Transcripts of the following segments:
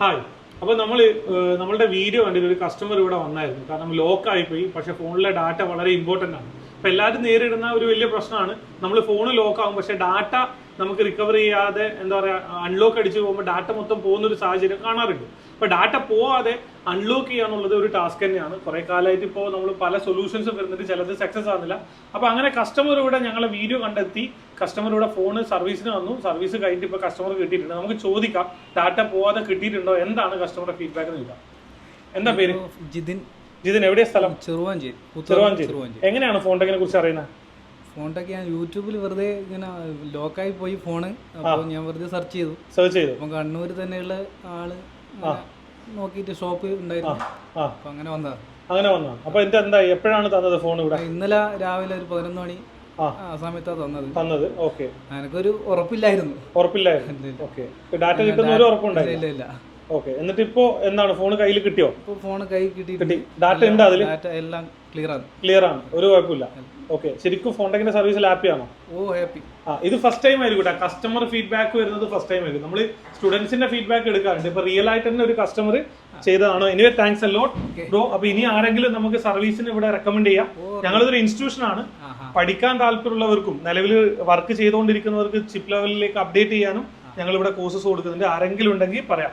Hi. അപ്പോൾ നമ്മളുടെ video കണ്ടിട്ട് ഒരു കസ്റ്റമർ ഇവിടെ വന്നായിരുന്നു. കാരണം ലോക്ക് ആയിപ്പോയി, പക്ഷെ ഫോണിലെ ഡാറ്റ വളരെ ഇമ്പോർട്ടൻ്റ് ആണ്. അപ്പോൾ എല്ലാവരും നേരിടുന്ന ഒരു വലിയ പ്രശ്നമാണ്, നമ്മൾ ഫോൺ ലോക്ക് ആകും പക്ഷേ ഡാറ്റ നമുക്ക് റിക്കവർ ചെയ്യാതെ എന്താ പറയുക അൺലോക്ക് അടിച്ച് പോകുമ്പോൾ ഡാറ്റ മൊത്തം പോകുന്നൊരു സാഹചര്യം കാണാറുണ്ട്. അപ്പോൾ ഡാറ്റ പോവാതെ അൺലോക്ക് ചെയ്യാന്നുള്ളത് ഒരു ടാസ്ക് തന്നെയാണ്. കുറേ കാലമായിട്ട് ഇപ്പോൾ നമ്മൾ പല സൊല്യൂഷൻസ് വരുന്നുണ്ട്, ചിലത് സക്സസ് ആകുന്നില്ല. അപ്പോൾ അങ്ങനെ കസ്റ്റമർ ഇവിടെ ഞങ്ങളെ വീഡിയോ കണ്ടെത്തി കസ്റ്റമർ ഇവിടെ ഫോൺ സർവീസിന് വന്നു. സർവീസ് കഴിഞ്ഞിട്ട് ഇപ്പോൾ കസ്റ്റമർ കിട്ടിയിട്ടുണ്ട്. നമുക്ക് ചോദിക്കാം ഡാറ്റ പോവാതെ കിട്ടിയിട്ടുണ്ടോ, എന്താണ് കസ്റ്റമറുടെ ഫീഡ്ബാക്ക് നോക്കാം. എന്താ പേര്? ജിതിൻ. ജിതിൻ, എവിടെയാ സ്ഥലം? ചെറുവാഞ്ചേരി. എങ്ങനെയാണ് ഫോണിനെ കുറിച്ച് അറിയുന്നത്? ഫോണിട്ടൊക്കെ ഞാൻ യൂട്യൂബിൽ വെറുതെ ഇങ്ങനെ ലോക്കായി പോയി ഫോണ്, അപ്പോൾ ഞാൻ വെറുതെ സെർച്ച് ചെയ്തു. അപ്പം കണ്ണൂർ തന്നെയുള്ള ആള് നോക്കിയിട്ട് ഷോപ്പ് ഉണ്ടായിരുന്നു, അപ്പൊ അങ്ങനെ വന്നതാ. അപ്പൊ എന്തായി, എപ്പോഴാണ് തന്നത് ഫോൺ ഇവിടെ? ഇന്നലെ രാവിലെ ഒരു 11 മണി ആ സമയത്താണ് തന്നത്. എനിക്കൊരു ഉറപ്പില്ലായിരുന്നു. ഡാറ്റ കിട്ടുന്ന ഒരു ഉറപ്പുണ്ടായില്ല. ഇല്ല. എന്നിട്ട് ഇപ്പോ എന്താണ്, ഫോൺ കയ്യിൽ കിട്ടിയോ? ഇപ്പൊ ഫോൺ കൈ കിട്ടി. ഡാറ്റ ഉണ്ട് അതിൽ? ഡാറ്റ എല്ലാം ക്ലിയർ ആണ്, ഒരു കുഴപ്പമില്ല. ശരിക്കും ഫോൺടെക്കിന്റെ സർവീസിൽ ഹാപ്പി ആണോ? ഹാപ്പി. ഇത് ഫസ്റ്റ് ടൈം ആയിരിക്കും കസ്റ്റമർ ഫീഡ്ബാക്ക് വരുന്നത്. ഫസ്റ്റ് ടൈം ആയിരിക്കും നമ്മൾ സ്റ്റുഡൻസിന്റെ ഫീഡ്ബാക്ക് എടുക്കാറുണ്ട്. ഇപ്പൊ റിയൽ ആയിട്ട് തന്നെ ഒരു കസ്റ്റമർ ചെയ്തതാണോ? Anyway thanks a lot bro. അപ്പൊ ഇനി ആരെങ്കിലും നമുക്ക് സർവീസിന് ഇവിടെ റെക്കമെൻഡ് ചെയ്യാം. ഞങ്ങളിതൊരു ഇൻസ്റ്റിറ്റ്യൂഷൻ ആണ്. പഠിക്കാൻ താല്പര്യമുള്ളവർക്കും നിലവിൽ വർക്ക് ചെയ്തുകൊണ്ടിരിക്കുന്നവർക്ക് ചിപ്പ് ലെവലിലേക്ക് അപ്ഡേറ്റ് ചെയ്യാനും ഞങ്ങൾ ഇവിടെ കോഴ്സസ് കൊടുക്കുന്നുണ്ട്. ആരെങ്കിലും ഉണ്ടെങ്കിൽ പറയാം.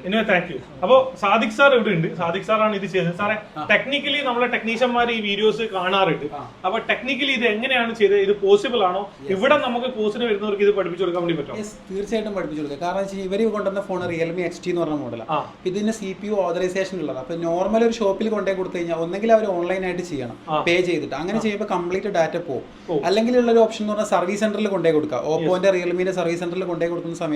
Anyway thank you. അപ്പോൾ സാദിഖ് സാർ ഇവിടെ ഉണ്ട്. സാദിഖ് സാറാണ് ഇത് ചെയ്തത്. സാറേ, ടെക്നിക്കലി നമ്മളെ ടെക്നീഷ്യന്മാർ ഈ വീഡിയോസ് കാണാറുണ്ട്. അപ്പൊ ടെക്നിക്കലി ഇത് എങ്ങനെയാണ് ചെയ്തത്? ഇത് പോസിബിൾ ആണോ? ഇവിടെ നമുക്ക് കോഴ്സിന് വരുന്നവർക്ക് ഇത് പഠിപ്പിച്ചു കൊടുക്കാൻ വേണ്ടി പറ്റും? തീർച്ചയായിട്ടും പഠിപ്പിച്ചു കൊടുക്കുക. കാരണം ഇവർ കൊണ്ടുവന്ന ഫോൺ റിയൽമി XT എന്ന് പറഞ്ഞ മോഡലാണ്. ഇതിന് CPU ഓതറൈസേഷൻ ഉള്ളത്. അപ്പൊ നോർമൽ ഒരു ഷോപ്പിൽ കൊണ്ടേ കൊടുത്തു കഴിഞ്ഞാൽ ഒന്നെങ്കിൽ അവർ ഓൺലൈനായിട്ട് ചെയ്യണം, പേ ചെയ്തിട്ട്. അങ്ങനെ ചെയ്യുമ്പോൾ കംപ്ലീറ്റ് ഡാറ്റ പോകും. അല്ലെങ്കിൽ ഉള്ള ഒരു ഓപ്ഷൻ എന്ന് പറഞ്ഞാൽ സർവീസ് സെന്ററിൽ കൊണ്ടേ കൊടുക്കുക. ഓപ്പോന്റെ റിയൽമിന്റെ സർവീസ് സെന്ററിൽ കൊണ്ടേ കൊടുക്കുന്ന സമയത്ത്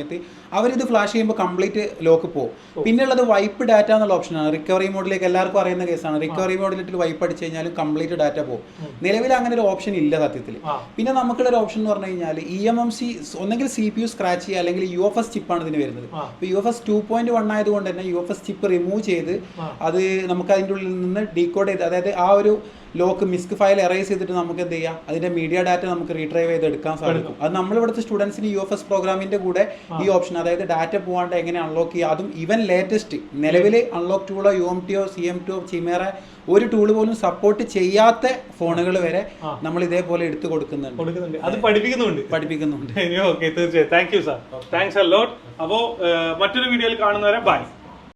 അവരിത് ഫ്ലാഷ് ചെയ്യുമ്പോൾ കംപ്ലീറ്റ് ലോക്ക് പോകും. പിന്നെയുള്ളത് വൈപ്പ് ഡാറ്റ എന്നുള്ള ഓപ്ഷനാണ്. റിക്കവറി മോഡിലേക്ക് എല്ലാവർക്കും അറിയുന്ന കേസാണ്. റിക്കവറി മോഡിലിട്ട് വൈപ്പ് അടിച്ചു കഴിഞ്ഞാലും കംപ്ലീറ്റ് ഡാറ്റ പോകും. നിലവിൽ അങ്ങനെ ഒരു ഓപ്ഷൻ ഇല്ല സത്യത്തിൽ. പിന്നെ നമുക്കുള്ള ഒരു ഓപ്ഷൻ എന്ന് പറഞ്ഞു കഴിഞ്ഞാൽ EMMC, ഒന്നെങ്കിൽ CPU സ്ക്രാച്ച് ചെയ്യുക, അല്ലെങ്കിൽ UFS ചിപ്പാണ് ഇതിന് വരുന്നത്. ഇപ്പോൾ UFS 2.1 ആയതുകൊണ്ട് തന്നെ UFS ചിപ്പ് റിമൂവ് ചെയ്ത് അത് നമുക്ക് അതിൻ്റെ ഉള്ളിൽ നിന്ന് ഡീകോഡ് ചെയ്ത്, അതായത് ആ ഒരു ലോക്ക് മിസ്ക് ഫയൽ എറേസ് ചെയ്തിട്ട് നമുക്ക് എന്ത് ചെയ്യാം, അതിന്റെ മീഡിയ ഡാറ്റ നമുക്ക് റീട്രൈവ് ചെയ്ത് എടുക്കാൻ സാധിക്കും. അത് നമ്മളിവിടുത്തെ സ്റ്റുഡൻസിന് UFS പ്രോഗ്രാമിന്റെ കൂടെ ഈ ഓപ്ഷൻ, അതായത് ഡാറ്റ പോകാണ്ട് എങ്ങനെ അൺലോക്ക് ചെയ്യുക, അതും ഈവൻ ലേറ്റസ്റ്റ് നിലവിൽ അൺലോക്ക് ടൂളോ UMTO CM2 ചിമേറ ഒരു ടൂൾ പോലും സപ്പോർട്ട് ചെയ്യാത്ത ഫോണുകൾ വരെ നമ്മൾ ഇതേപോലെ എടുത്തു കൊടുക്കുന്നുണ്ട്. അത് പഠിപ്പിക്കുന്നുണ്ട്. തീർച്ചയായും. Thank you sir. Thanks a lot. അപ്പോൾ മറ്റൊരു വീഡിയോയിൽ കാണുന്നവരെ ബൈ.